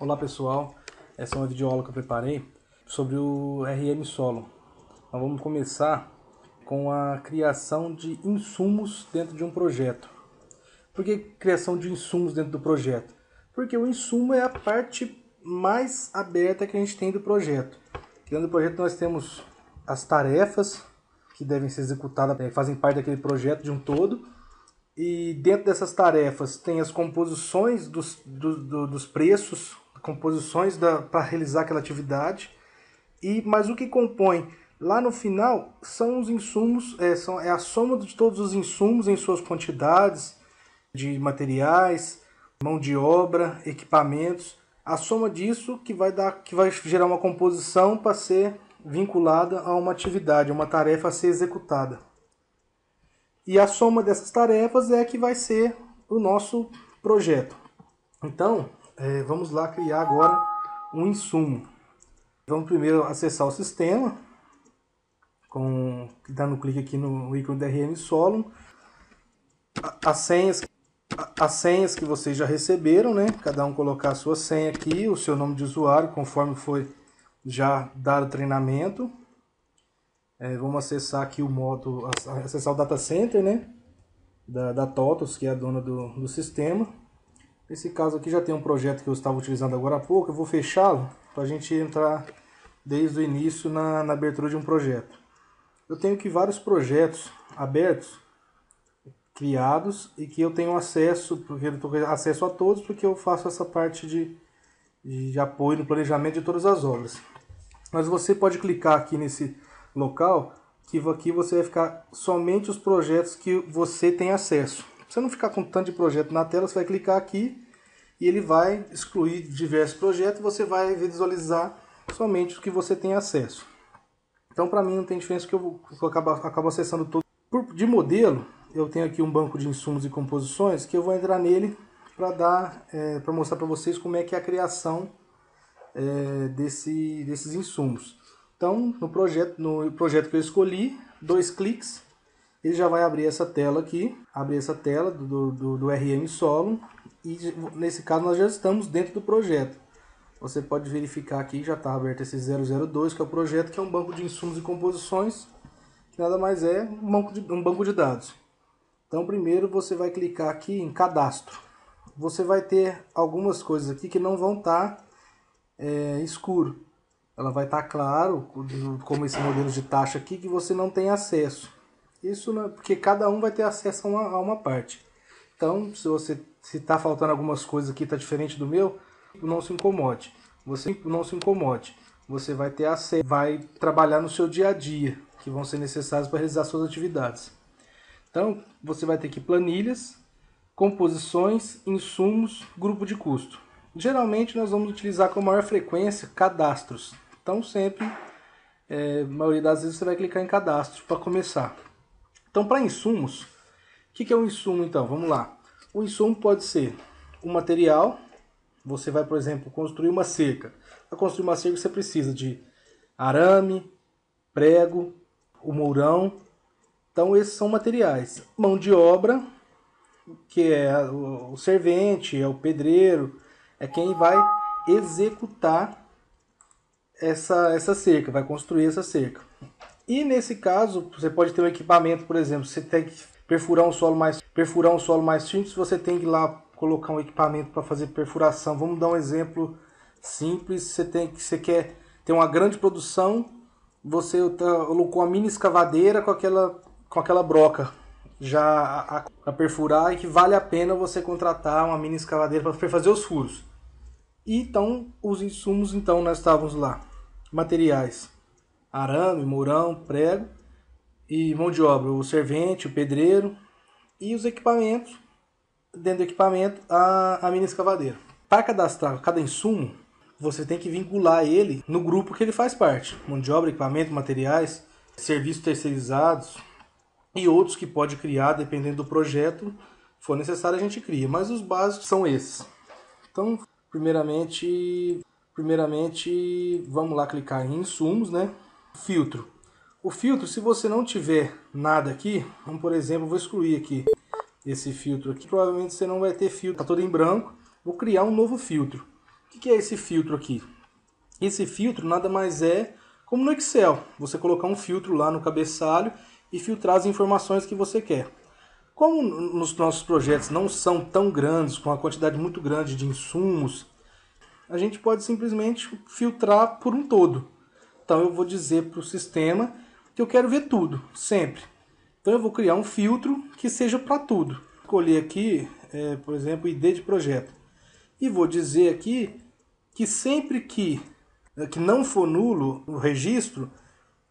Olá pessoal, essa é uma videoaula que eu preparei sobre o RM Solo. Nós vamos começar com a criação de insumos dentro de um projeto. Por que criação de insumos dentro do projeto? Porque o insumo é a parte mais aberta que a gente tem do projeto. Dentro do projeto nós temos as tarefas que devem ser executadas, fazem parte daquele projeto de um todo. E dentro dessas tarefas tem as composições dos preços, composições para realizar aquela atividade. Mas o que compõe lá no final são os insumos, é a soma de todos os insumos em suas quantidades, de materiais, mão de obra, equipamentos. A soma disso que vai gerar uma composição para ser vinculada a uma atividade, a uma tarefa a ser executada. E a soma dessas tarefas é que vai ser o nosso projeto. Então, vamos lá criar agora um insumo. Vamos primeiro acessar o sistema, dando um clique aqui no ícone do RM Solo. As senhas que vocês já receberam, né? Cada um colocar a sua senha aqui, o seu nome de usuário, conforme foi já dado o treinamento. Vamos acessar aqui o modo, acessar o data center, né? Da TOTOS, que é a dona do sistema. Nesse caso aqui já tem um projeto que eu estava utilizando agora há pouco. Eu vou fechá-lo para a gente entrar desde o início na abertura de um projeto. Eu tenho aqui vários projetos abertos, criados, e que eu tenho acesso a todos, porque eu faço essa parte de apoio no planejamento de todas as obras. Mas você pode clicar aqui nesse local, que aqui você vai ficar somente os projetos que você tem acesso. Pra você não ficar com tanto de projeto na tela, você vai clicar aqui e ele vai excluir diversos projetos e você vai visualizar somente os que você tem acesso. Então, para mim, não tem diferença, que eu acabo acessando todo. De modelo, eu tenho aqui um banco de insumos e composições que eu vou entrar nele para mostrar para vocês como é que é a criação desses insumos. Então, no projeto que eu escolhi, 2 cliques, ele já vai abrir essa tela aqui, do RM Solo, e nesse caso nós já estamos dentro do projeto. Você pode verificar aqui, já está aberto esse 002, que é o projeto, que é um banco de insumos e composições, que nada mais é um banco de dados. Então, primeiro você vai clicar aqui em cadastro. Você vai ter algumas coisas aqui que não vão estar escuro. Ela vai estar claro, como esse modelo de taxa aqui, que você não tem acesso. Isso porque cada um vai ter acesso a uma parte. Então, se está faltando algumas coisas aqui, está diferente do meu, não se incomode. Você vai ter acesso, vai trabalhar no seu dia a dia, que vão ser necessários para realizar suas atividades. Então, você vai ter aqui planilhas, composições, insumos, grupo de custo. Geralmente nós vamos utilizar com maior frequência cadastros. Então sempre, a maioria das vezes você vai clicar em cadastro para começar. Então para insumos, o que é um insumo então? Vamos lá. O insumo pode ser um material. Você vai, por exemplo, construir uma cerca. Para construir uma cerca você precisa de arame, prego, o mourão. Então esses são materiais. Mão de obra, que é o servente, é o pedreiro, é quem vai executar essa cerca, vai construir essa cerca. E nesse caso, você pode ter um equipamento, por exemplo, você tem que perfurar um solo mais simples, você tem que ir lá colocar um equipamento para fazer perfuração. Vamos dar um exemplo simples. Você quer ter uma grande produção, você colocou uma mini escavadeira com aquela broca já a perfurar, e que vale a pena você contratar uma mini escavadeira para fazer os furos. E então, os insumos, então, nós estávamos lá. Materiais: arame, mourão, prego, e mão de obra, o servente, o pedreiro, e os equipamentos, dentro do equipamento, a mini escavadeira. Para cadastrar cada insumo, você tem que vincular ele no grupo que ele faz parte. Mão de obra, equipamento, materiais, serviços terceirizados e outros que pode criar, dependendo do projeto, for necessário a gente cria. Mas os básicos são esses. Então, primeiramente vamos lá clicar em insumos, né? Filtro. O filtro, se você não tiver nada aqui, por exemplo, vou excluir aqui esse filtro aqui. Provavelmente você não vai ter filtro, está todo em branco. Vou criar um novo filtro. O que é esse filtro aqui? Esse filtro nada mais é como no Excel. Você colocar um filtro lá no cabeçalho e filtrar as informações que você quer. Como nos nossos projetos não são tão grandes, com uma quantidade muito grande de insumos, a gente pode simplesmente filtrar por um todo. Então eu vou dizer para o sistema que eu quero ver tudo, sempre. Então eu vou criar um filtro que seja para tudo. Escolher aqui, por exemplo, ID de projeto. E vou dizer aqui que sempre que não for nulo o registro,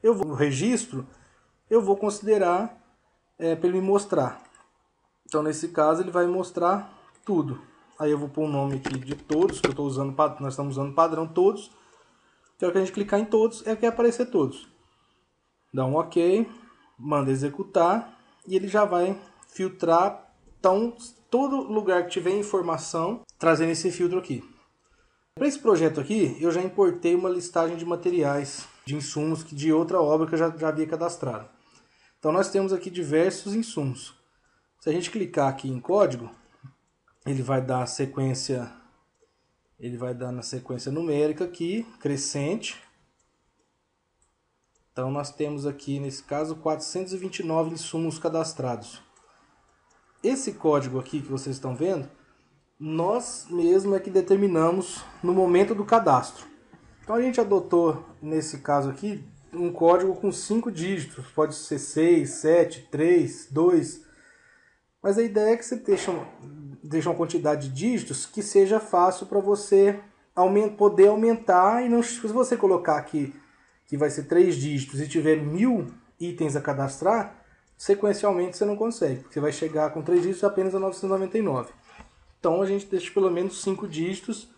eu vou considerar para ele me mostrar. Então nesse caso ele vai mostrar tudo. Aí eu vou pôr o nome aqui de todos, que eu estou usando, nós estamos usando padrão todos. Então que a gente clicar em todos, que vai aparecer todos. Dá um OK, manda executar e ele já vai filtrar. Então todo lugar que tiver informação, trazendo esse filtro aqui. Para esse projeto aqui, eu já importei uma listagem de materiais, de insumos de outra obra que eu já havia cadastrado. Então nós temos aqui diversos insumos. Se a gente clicar aqui em código, ele vai dar na sequência numérica aqui, crescente. Então nós temos aqui, nesse caso, 429 insumos cadastrados. Esse código aqui que vocês estão vendo, nós mesmos é que determinamos no momento do cadastro. Então a gente adotou, nesse caso aqui, um código com 5 dígitos. Pode ser 6, 7, 3, 2. Mas a ideia é que você deixe uma quantidade de dígitos que seja fácil para você poder aumentar. E não, se você colocar aqui que vai ser 3 dígitos e tiver 1000 itens a cadastrar, sequencialmente você não consegue. Você vai chegar com 3 dígitos apenas a 999. Então a gente deixa pelo menos 5 dígitos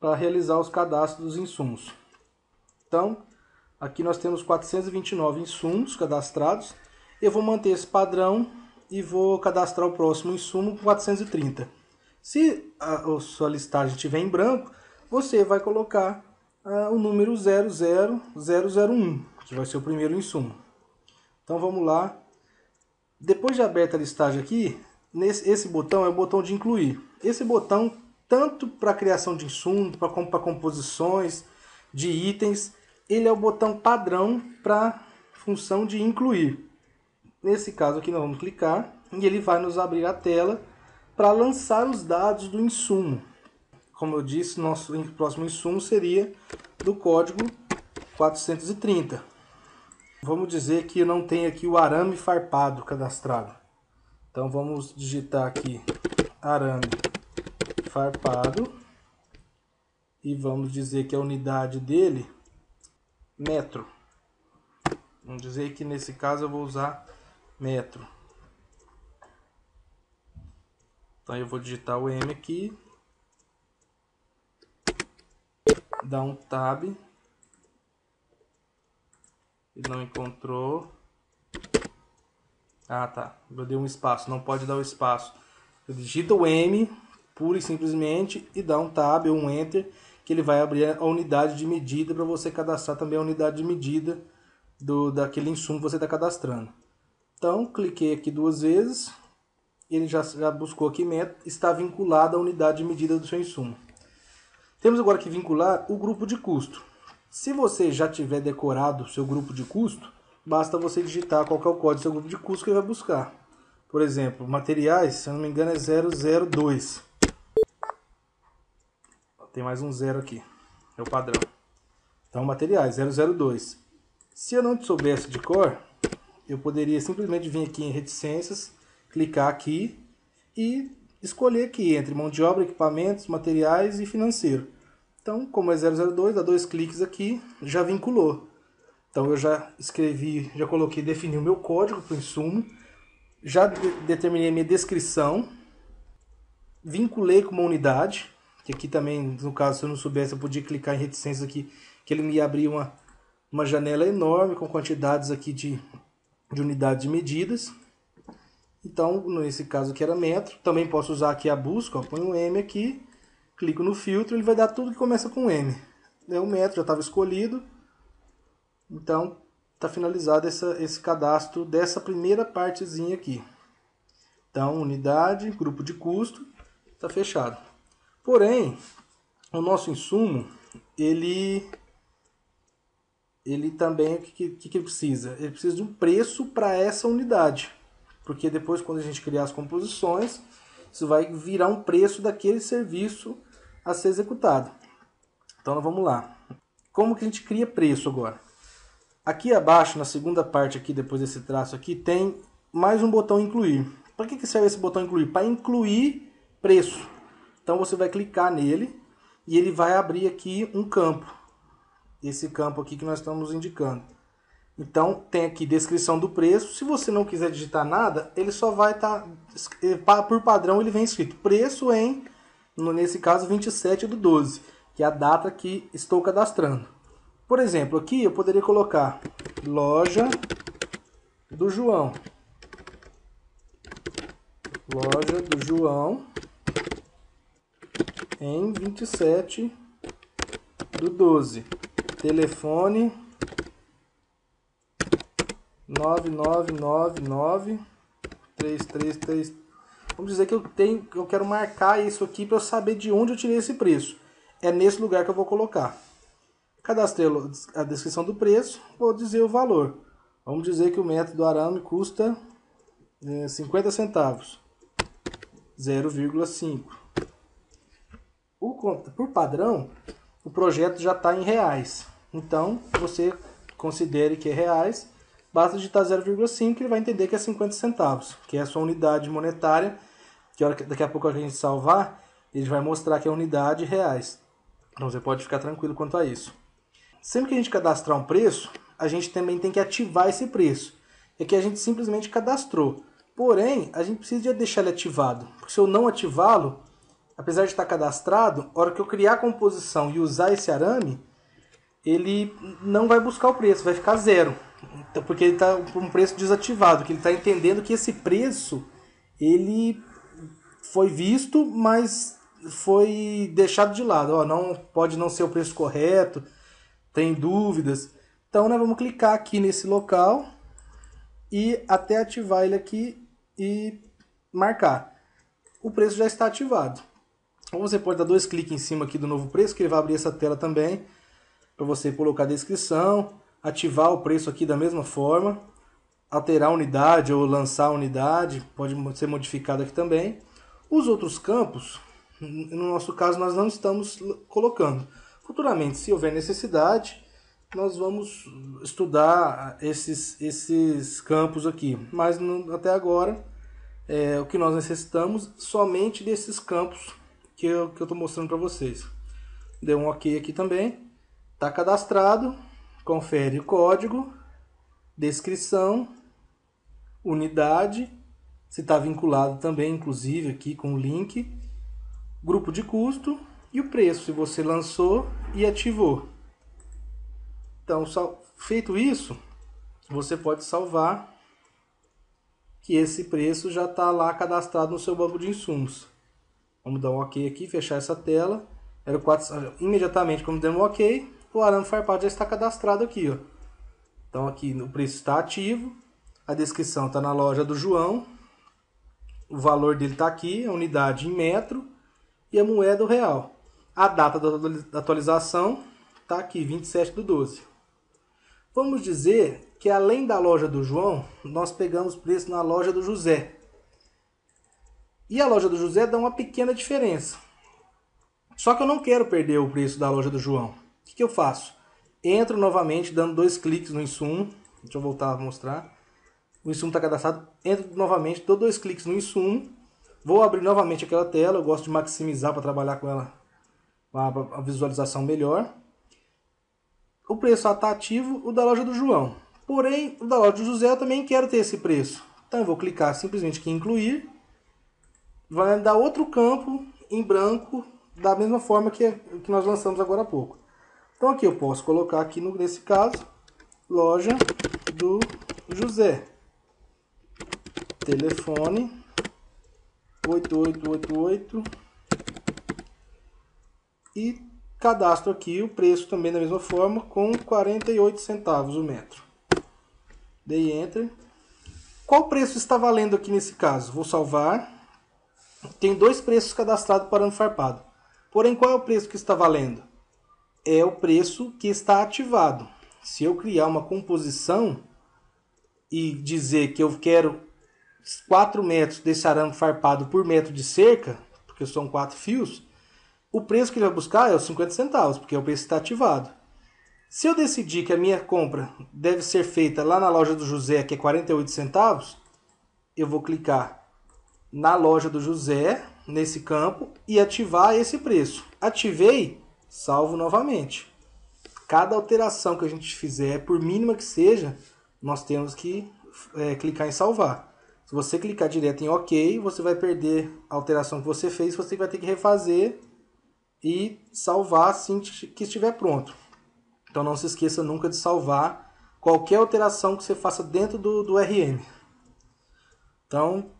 para realizar os cadastros dos insumos. Então aqui nós temos 429 insumos cadastrados. Eu vou manter esse padrão e vou cadastrar o próximo insumo com 430. Se a sua listagem estiver em branco, você vai colocar o número 00001, que vai ser o primeiro insumo. Então vamos lá. Depois de aberta a listagem aqui, esse botão é o botão de incluir. Esse botão, tanto para criação de insumos, como para composições de itens, ele é o botão padrão para função de incluir. Nesse caso aqui nós vamos clicar e ele vai nos abrir a tela para lançar os dados do insumo. Como eu disse, nosso próximo insumo seria do código 430. Vamos dizer que não tem aqui o arame farpado cadastrado. Então vamos digitar aqui arame farpado e vamos dizer que a unidade dele metro. Vamos dizer que nesse caso eu vou usar metro. Então eu vou digitar o M aqui, dar um tab, ele não encontrou. Ah tá, eu dei um espaço, não pode dar o espaço. Eu digito o M pura e simplesmente e dá um tab ou um enter, que ele vai abrir a unidade de medida para você cadastrar também a unidade de medida daquele insumo que você está cadastrando. Então, cliquei aqui 2 vezes, ele já buscou aqui metro, está vinculado à unidade de medida do seu insumo. Temos agora que vincular o grupo de custo. Se você já tiver decorado o seu grupo de custo, basta você digitar qual que é o código do seu grupo de custo que ele vai buscar. Por exemplo, materiais, se eu não me engano é 002. Tem mais um 0 aqui, é o padrão. Então, materiais, 002. Se eu não soubesse de cor, eu poderia simplesmente vir aqui em reticências, clicar aqui e escolher aqui entre mão de obra, equipamentos, materiais e financeiro. Então, como é 002, dá 2 cliques aqui, já vinculou. Então eu já escrevi, já coloquei, defini o meu código para o insumo, já determinei a minha descrição, vinculei com uma unidade, que aqui também, no caso, se eu não soubesse, eu podia clicar em reticências aqui, que ele me ia abrir uma janela enorme com quantidades aqui de unidade de medidas. Então, nesse caso aqui era metro. Também posso usar aqui a busca, ó, ponho um M aqui, clico no filtro, ele vai dar tudo que começa com M. O metro já estava escolhido. Então, está finalizado esse cadastro dessa primeira partezinha aqui. Então, unidade, grupo de custo, está fechado. Porém, o nosso insumo, ele também, o que ele precisa? Ele precisa de um preço para essa unidade. Porque depois, quando a gente criar as composições, isso vai virar um preço daquele serviço a ser executado. Então, vamos lá. Como que a gente cria preço agora? Aqui abaixo, na segunda parte aqui, depois desse traço aqui, tem mais um botão incluir. Para que serve esse botão incluir? Para incluir preço. Então, você vai clicar nele e ele vai abrir aqui um campo. Esse campo aqui que nós estamos indicando. Então, tem aqui descrição do preço. Se você não quiser digitar nada, ele só vai estar, por padrão, ele vem escrito preço em, nesse caso, 27/12, que é a data que estou cadastrando. Por exemplo, aqui eu poderia colocar loja do João. Loja do João em 27/12. Telefone 9999-333. Vamos dizer que eu quero marcar isso aqui para eu saber de onde eu tirei esse preço. É nesse lugar que eu vou colocar. Cadastrei a descrição do preço, vou dizer o valor. Vamos dizer que o metro do arame custa 50 centavos. 0,5. Por padrão, o projeto já está em reais. Então, você considere que é reais. Basta digitar 0,5 que ele vai entender que é 50 centavos, que é a sua unidade monetária, que daqui a pouco a gente salvar, ele vai mostrar que é unidade reais. Então você pode ficar tranquilo quanto a isso. Sempre que a gente cadastrar um preço, a gente também tem que ativar esse preço. É que a gente simplesmente cadastrou. Porém, a gente precisa deixar ele ativado. Porque se eu não ativá-lo, apesar de estar cadastrado, a hora que eu criar a composição e usar esse arame, ele não vai buscar o preço, vai ficar zero. Porque ele está com um preço desativado, que ele está entendendo que esse preço ele foi visto, mas foi deixado de lado. Ó, não, pode não ser o preço correto, tem dúvidas. Então nós vamos clicar aqui nesse local e até ativar ele aqui e marcar. O preço já está ativado. Ou você pode dar 2 cliques em cima aqui do novo preço, que ele vai abrir essa tela também, para você colocar a descrição, ativar o preço aqui da mesma forma, alterar a unidade ou lançar a unidade, pode ser modificado aqui também. Os outros campos, no nosso caso, nós não estamos colocando. Futuramente, se houver necessidade, nós vamos estudar esses campos aqui. Mas até agora, o que nós necessitamos somente desses campos que eu estou mostrando para vocês. Deu um OK aqui também. Está cadastrado. Confere o código, descrição, unidade, se está vinculado também, inclusive, aqui com o link, grupo de custo e o preço, se você lançou e ativou. Então, feito isso, você pode salvar que esse preço já está lá cadastrado no seu banco de insumos. Vamos dar um OK aqui, fechar essa tela. Imediatamente, quando der um OK, o arame farpado já está cadastrado aqui. Ó. Então aqui o preço está ativo, a descrição está na loja do João, o valor dele está aqui, a unidade em metro e a moeda real. A data da atualização está aqui, 27/12. Vamos dizer que além da loja do João, nós pegamos preço na loja do José. E a loja do José dá uma pequena diferença. Só que eu não quero perder o preço da loja do João. O que eu faço? Entro novamente dando 2 cliques no insumo. Deixa eu voltar a mostrar. O insumo está cadastrado. Entro novamente, dou 2 cliques no insumo. Vou abrir novamente aquela tela. Eu gosto de maximizar para trabalhar com ela, a visualização melhor. O preço está ativo, o da loja do João. Porém, o da loja do José eu também quero ter esse preço. Então eu vou clicar simplesmente aqui em incluir. Vai me dar outro campo em branco, da mesma forma que nós lançamos agora há pouco. Então aqui eu posso colocar aqui nesse caso, loja do José. Telefone 8888 e cadastro aqui o preço também da mesma forma com 48 centavos o metro. Dei Enter. Qual preço está valendo aqui nesse caso? Vou salvar. Tem 2 preços cadastrados para arame farpado. Porém, qual é o preço que está valendo? É o preço que está ativado. Se eu criar uma composição e dizer que eu quero 4 metros desse arame farpado por metro de cerca, porque são 4 fios, o preço que ele vai buscar é os 50 centavos, porque é o preço que está ativado. Se eu decidir que a minha compra deve ser feita lá na loja do José, que é 48 centavos, eu vou clicar na loja do José, nesse campo, e ativar esse preço. Ativei, salvo novamente. Cada alteração que a gente fizer, por mínima que seja, nós temos que clicar em salvar. Se você clicar direto em OK, você vai perder a alteração que você fez, você vai ter que refazer e salvar assim que estiver pronto. Então não se esqueça nunca de salvar qualquer alteração que você faça dentro do RM. Então,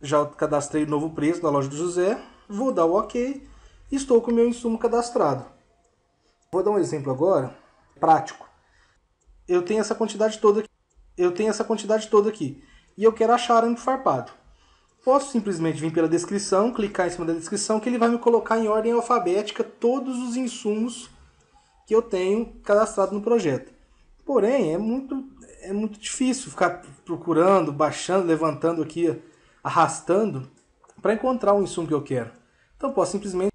já cadastrei o novo preço da loja do José, vou dar o OK e estou com o meu insumo cadastrado. Vou dar um exemplo agora, prático. Eu tenho essa quantidade toda aqui e eu quero achar arame farpado. Posso simplesmente vir pela descrição, clicar em cima da descrição, que ele vai me colocar em ordem alfabética todos os insumos que eu tenho cadastrado no projeto. Porém, é muito difícil ficar procurando, baixando, levantando aqui, arrastando, para encontrar o insumo que eu quero. Então, posso simplesmente...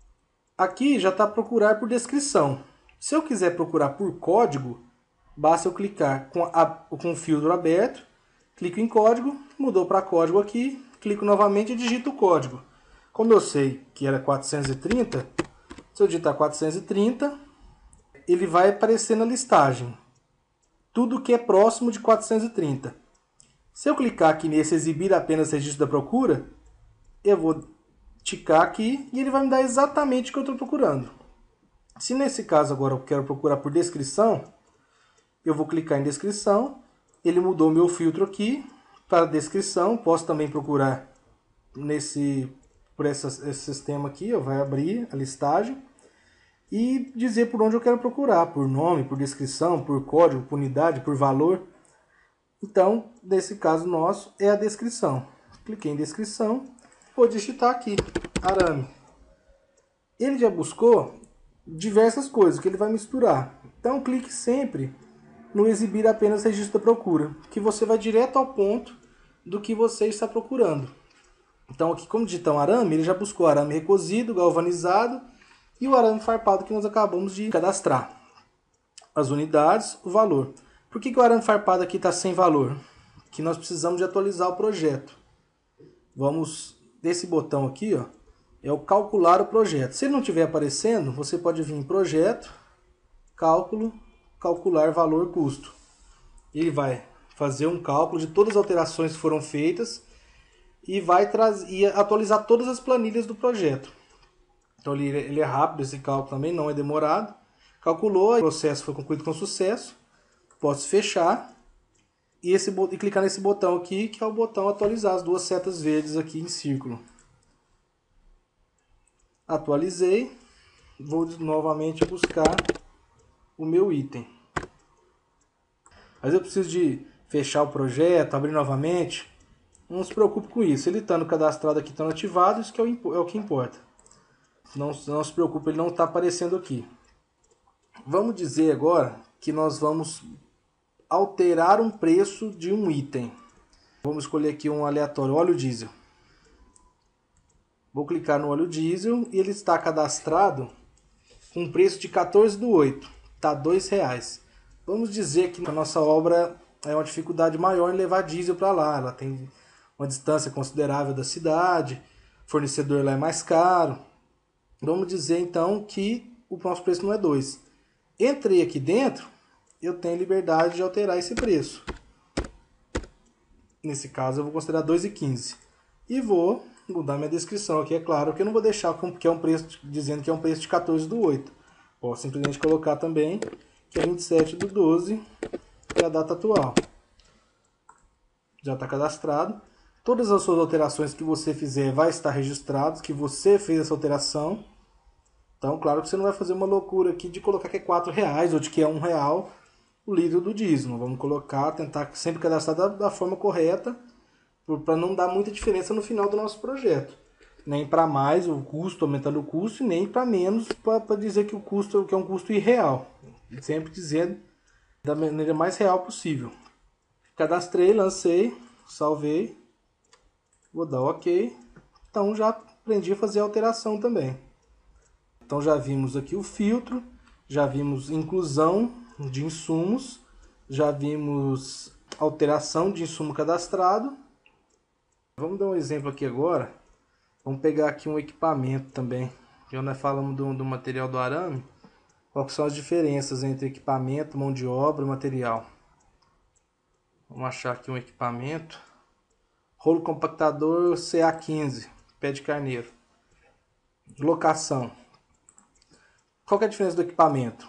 Aqui já está procurar por descrição. Se eu quiser procurar por código, basta eu clicar com o filtro aberto, clico em código, mudou para código aqui, clico novamente e digito o código. Como eu sei que era 430, se eu digitar 430, ele vai aparecer na listagem. Tudo que é próximo de 430. Se eu clicar aqui nesse exibir apenas registro da procura, eu vou ticar aqui e ele vai me dar exatamente o que eu estou procurando. Se nesse caso agora eu quero procurar por descrição, eu vou clicar em descrição, ele mudou meu filtro aqui para descrição, posso também procurar por esse sistema aqui, vai abrir a listagem e dizer por onde eu quero procurar, por nome, por descrição, por código, por unidade, por valor. Então, nesse caso nosso, é a descrição. Cliquei em descrição, vou digitar aqui, arame. Ele já buscou diversas coisas que ele vai misturar. Então, clique sempre no exibir apenas registro da procura, que você vai direto ao ponto do que você está procurando. Então, aqui, como digitar um arame, ele já buscou arame recozido, galvanizado e o arame farpado que nós acabamos de cadastrar. As unidades, o valor. Por que o arame farpado aqui está sem valor? Que nós precisamos de atualizar o projeto. Vamos, desse botão aqui, ó, é o calcular o projeto. Se ele não estiver aparecendo, você pode vir em projeto, cálculo, calcular valor custo. Ele vai fazer um cálculo de todas as alterações que foram feitas e vai atualizar todas as planilhas do projeto. Então ele é rápido, esse cálculo também não é demorado. Calculou, o processo foi concluído com sucesso. Posso fechar e clicar nesse botão aqui, que é o botão atualizar, as duas setas verdes aqui em círculo. Atualizei, vou novamente buscar o meu item. Mas eu preciso de fechar o projeto, abrir novamente. Não se preocupe com isso, ele estando cadastrado aqui, estando ativado, isso que é o que importa. Não se preocupe, ele não está aparecendo aqui. Vamos dizer agora que nós vamos alterar um preço de um item. Vamos escolher aqui um aleatório, óleo diesel. Vou clicar no óleo diesel e ele está cadastrado com um preço de 14/8, está R$ 2,00. Vamos dizer que a nossa obra é uma dificuldade maior em levar diesel para lá. Ela tem uma distância considerável da cidade, o fornecedor lá é mais caro. Vamos dizer então que o nosso preço não é 2. Entrei aqui dentro, eu tenho liberdade de alterar esse preço. Nesse caso eu vou considerar 2,15. E vou mudar minha descrição aqui, é claro que eu não vou deixar que é um preço, dizendo que é um preço de 14/8. Posso simplesmente colocar também que é 27/12, que é a data atual. Já está cadastrado. Todas as suas alterações que você fizer vai estar registrado, que você fez essa alteração. Então, claro que você não vai fazer uma loucura aqui de colocar que é R$4 ou de que é R$1 o litro do diesel. Vamos colocar, tentar sempre cadastrar da forma correta, para não dar muita diferença no final do nosso projeto. nem para mais o custo, aumentando o custo, e nem para menos, para dizer que o custo que é um custo irreal. Sempre dizendo da maneira mais real possível. Cadastrei, lancei, salvei, vou dar OK. Então já aprendi a fazer a alteração também. Então já vimos aqui o filtro, já vimos inclusão de insumos, já vimos alteração de insumo cadastrado. Vamos dar um exemplo aqui agora. Vamos pegar aqui um equipamento também. Já nós falamos do material do arame. Quais são as diferenças entre equipamento, mão de obra e material? Vamos achar aqui um equipamento. Rolo compactador CA15, pé de carneiro. Locação. Qual que é a diferença do equipamento?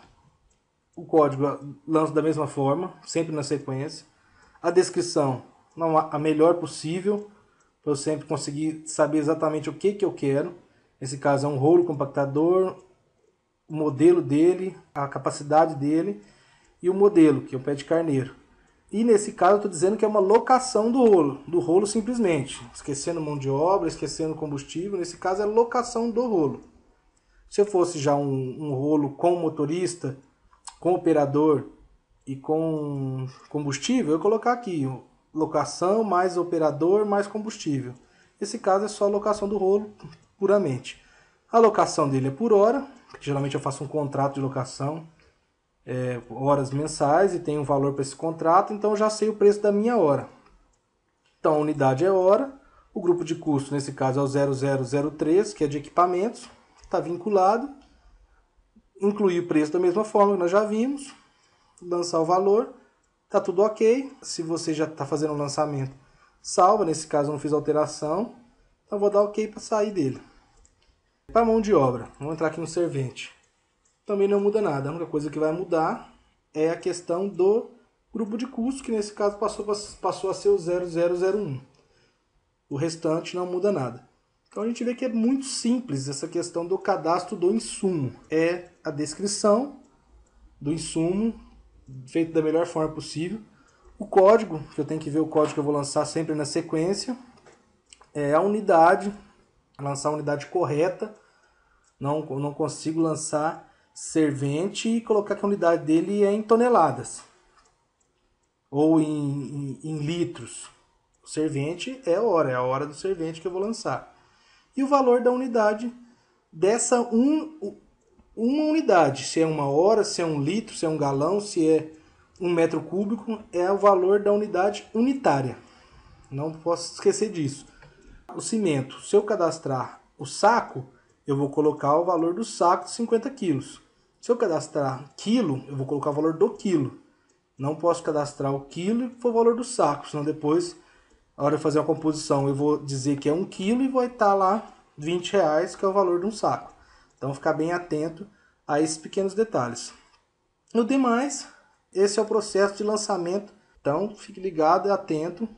O código lanço da mesma forma, sempre na sequência. A descrição, a melhor possível, para eu sempre conseguir saber exatamente o que eu quero. Nesse caso é um rolo compactador, o modelo dele, a capacidade dele e o modelo, que é o pé de carneiro. E nesse caso eu estou dizendo que é uma locação do rolo simplesmente. Esquecendo mão de obra, esquecendo combustível, nesse caso é locação do rolo. Se eu fosse já um rolo com motorista, com operador e com combustível, eu colocar aqui locação mais operador mais combustível. Nesse caso é só a locação do rolo puramente. A locação dele é por hora, geralmente eu faço um contrato de locação, horas mensais, e tenho um valor para esse contrato, então eu já sei o preço da minha hora. Então a unidade é hora, o grupo de custo nesse caso é o 0003, que é de equipamentos, está vinculado, incluir o preço da mesma forma que nós já vimos, lançar o valor. Tá tudo ok. Se você já está fazendo o lançamento, salva. Nesse caso eu não fiz alteração, então vou dar ok para sair dele. Para mão de obra, vamos entrar aqui no servente. Também não muda nada. A única coisa que vai mudar é a questão do grupo de custo, que nesse caso passou a ser o 0001. O restante não muda nada. Então a gente vê que é muito simples essa questão do cadastro do insumo. É a descrição do insumo, feito da melhor forma possível. O código, que eu tenho que ver o código que eu vou lançar sempre na sequência. É a unidade, lançar a unidade correta. Não consigo lançar servente e colocar que a unidade dele é em toneladas. Ou em litros. O servente é a hora do servente que eu vou lançar. E o valor da unidade dessa uma unidade, se é uma hora, se é um litro, se é um galão, se é um metro cúbico, é o valor da unidade unitária. Não posso esquecer disso. O cimento, se eu cadastrar o saco, eu vou colocar o valor do saco de 50 quilos. Se eu cadastrar quilo, eu vou colocar o valor do quilo. Não posso cadastrar o quilo e for o valor do saco, senão depois, na hora de fazer a composição, eu vou dizer que é 1 quilo e vai estar lá R$20, que é o valor de um saco. Então, ficar bem atento a esses pequenos detalhes. No demais, esse é o processo de lançamento. Então, fique ligado e atento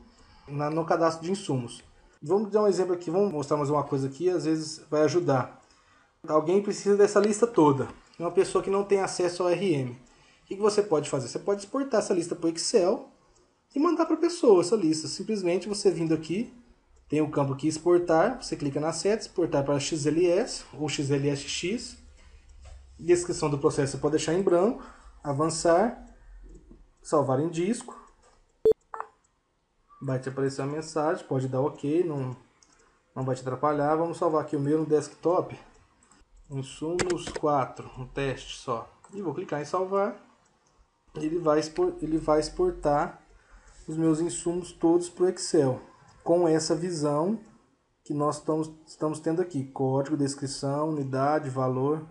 no cadastro de insumos. Vamos dar um exemplo aqui, vamos mostrar mais uma coisa aqui, às vezes vai ajudar. Alguém precisa dessa lista toda. Uma pessoa que não tem acesso ao RM. O que você pode fazer? Você pode exportar essa lista para o Excel e mandar para a pessoa essa lista. Simplesmente você vindo aqui, tem o campo aqui exportar, você clica na seta, exportar para XLS ou XLSX. Descrição do processo você pode deixar em branco, avançar, salvar em disco. Vai te aparecer uma mensagem, pode dar OK, não vai te atrapalhar. Vamos salvar aqui o meu no desktop. Insumos 4, um teste só. E vou clicar em salvar. Ele vai exportar os meus insumos todos para o Excel. Com essa visão que nós estamos tendo aqui. Código, descrição, unidade, valor.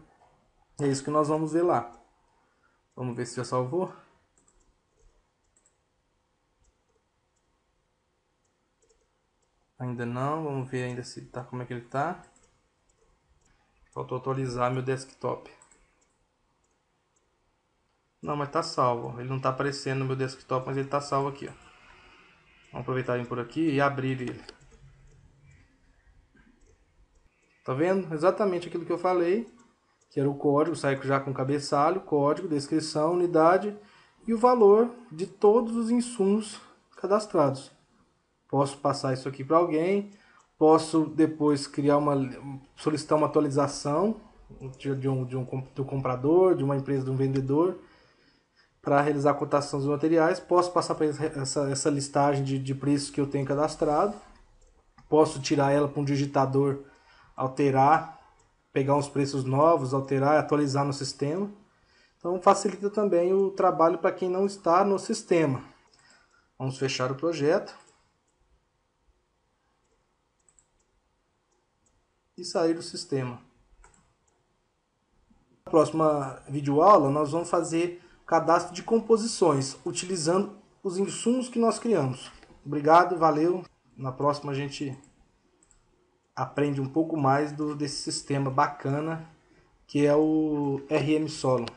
É isso que nós vamos ver lá. Vamos ver se já salvou. Ainda não, vamos ver ainda se tá, como é que ele tá. Faltou atualizar meu desktop. Não, mas tá salvo. Ele não tá aparecendo no meu desktop, mas ele tá salvo aqui, ó. Vamos aproveitar por aqui e abrir ele. Tá vendo? Exatamente aquilo que eu falei, que era o código, sai já com cabeçalho, código, descrição, unidade e o valor de todos os insumos cadastrados. Posso passar isso aqui para alguém, Posso depois solicitar uma atualização do comprador, de uma empresa, de um vendedor, para realizar a cotação dos materiais. Posso passar para essa listagem de preços que eu tenho cadastrado. Posso tirar ela para um digitador, alterar, pegar uns preços novos, alterar e atualizar no sistema. Então facilita também o trabalho para quem não está no sistema. Vamos fechar o projeto e sair do sistema. Na próxima videoaula nós vamos fazer cadastro de composições, utilizando os insumos que nós criamos. Obrigado, valeu. Na próxima a gente aprende um pouco mais desse sistema bacana que é o RM Solo.